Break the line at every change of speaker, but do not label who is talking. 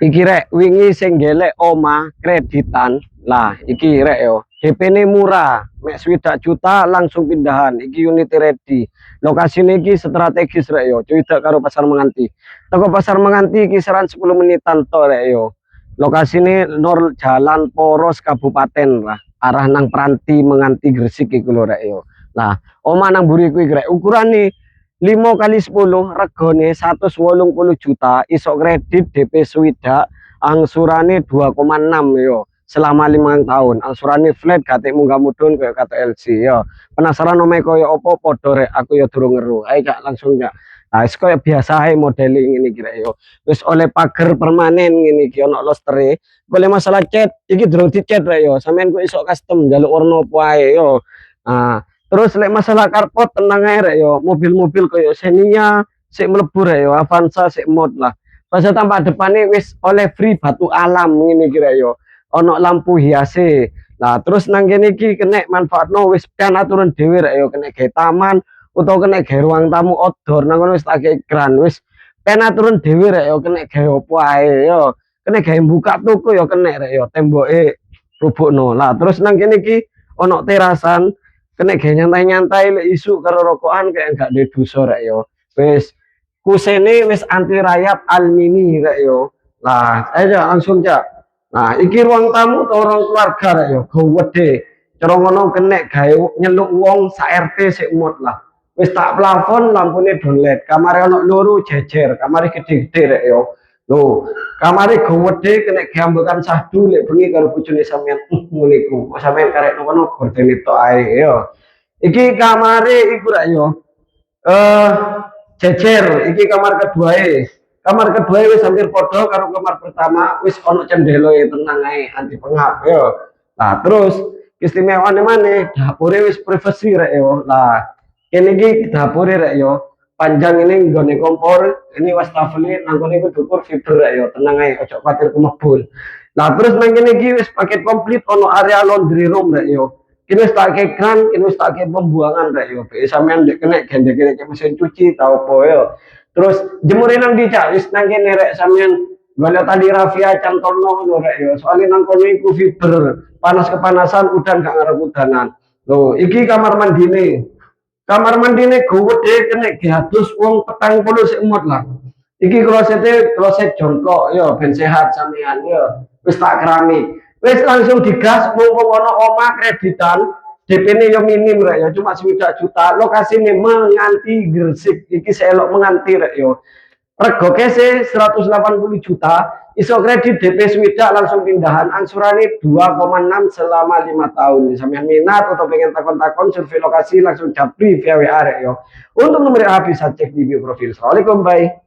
Iki rek wingi sing gelek oma kreditan. Lah, iki rek yo. DP-ne murah, mek 60 juta langsung pindahan. Iki unit ready. Lokasine iki strategis rek yo, cedek karo Pasar Menganti. Teko Pasar Menganti kisaran 10 menitan to rek yo. Lokasine Nur Jalan Poros Kabupaten lah. Arah nang Pranti Menganti Gresik iku lho rek yo. Lah, oma nang mburi kuwi rek ukurane 5 kali 10 regane 180 juta iso kredit DP swidak angsurane 2,6 yo selama 5 tahun angsurane flat kate munggah mudhun kaya kata LC yo. Penasaran omae kaya apa padha rek aku yo durung ngeru ae Kak langsung Kak. Nah wis kaya biasa ae modeling ngene iki rek yo wis oleh pager permanen ngene iki ono lostere golek masalah cat iki durung dicat rek yo sampean kok iso custom njaluk warna apa ae yo. Nah terus lek masalah karpot tenang ae rek yo, mobil-mobil koyo Xenia sik mlebu rek yo, Avanza sik mod lah. Pas tambah depane wis oleh free batu alam ngene iki rek yo. Ono lampu hiase. Nah, terus nang kene iki kena manfaatno wis kan aturan dhewe rek yo, kena gawe taman utawa kena gawe ruang tamu outdoor nang ngono wis tak gawe kran wis kan aturan dhewe rek yo, kena gawe opo ae yo. Kena gawe buka toko yo kena rek yo, temboke rubukno. Lah terus nang kene iki ono terasan kena gawe nyantai-nyantai lek isu karo rokokan kayak enggak duwe dosa rek yo. Wis kusene wis anti rayap almini rek yo. Lah, ayo langsung Cak. Nah, iki ruang tamu atau ruang keluarga rek yo, gede. Cara ngono kena gawe nyeluk wong sak RT sik mut lah. Wis tak plafon lampune downlight. Kamare ono loro jejer, kamare gede-gede rek yo. Loh, kamare gede kena gambekan sahdu lek bengi karo bojone sampean ngono iku. Kok sampean karek kono gordene tok ae yo. Iki kamare iku rek yo. Eh jejer iki kamar keduae. Kamar kedua wis hampir padha karo kamar pertama, wis ono cendeloe tenang ae anti pengap yo. Nah, terus istimewaane maneh dapure wis privacy rek yo. Lah, kene iki dapure rek yo. Panjang ini nggone kompor, ini wastafel nang kene iku dukur fiber rek yo. Tenang ae ojo kuwatir kemebul. Nah, terus nang kene iki wis paket komplit ono area laundry room rek yo. Kini wis tak kran, kini wis tak pembuangan rek yo. Sampeyan ndek kene gende-gende mesin cuci tau apa yo. Terus jemurin nang di Cak, wis nang kene rek sampeyan golek tali rafia cantono ngono rek yo. Soale nang kono iku fiber, panas kepanasan udan gak ngarep udanan. Loh, iki kamar mandine. Kamar mandine gede kene diadus wong 40 sik mut lah. Iki kloset jongkok yo ben sehat sampean yo. Wis tak keramik. Wis langsung digas mumpung ono omah kreditan DP-ne yo minim rek yo cuma 1 juta. Lokasine Menganti Gresik. Iki selok Menganti rek yo. Rego kese 180 juta, iso kredit DP swidak langsung pindahan angsurane 2,6 selama 5 tahun. Sampeyan minat atau pengen takon-takon survei lokasi langsung japri via WA rek yo. Untuk nomor HP bisa cek di bio profil. Assalamualaikum, bye.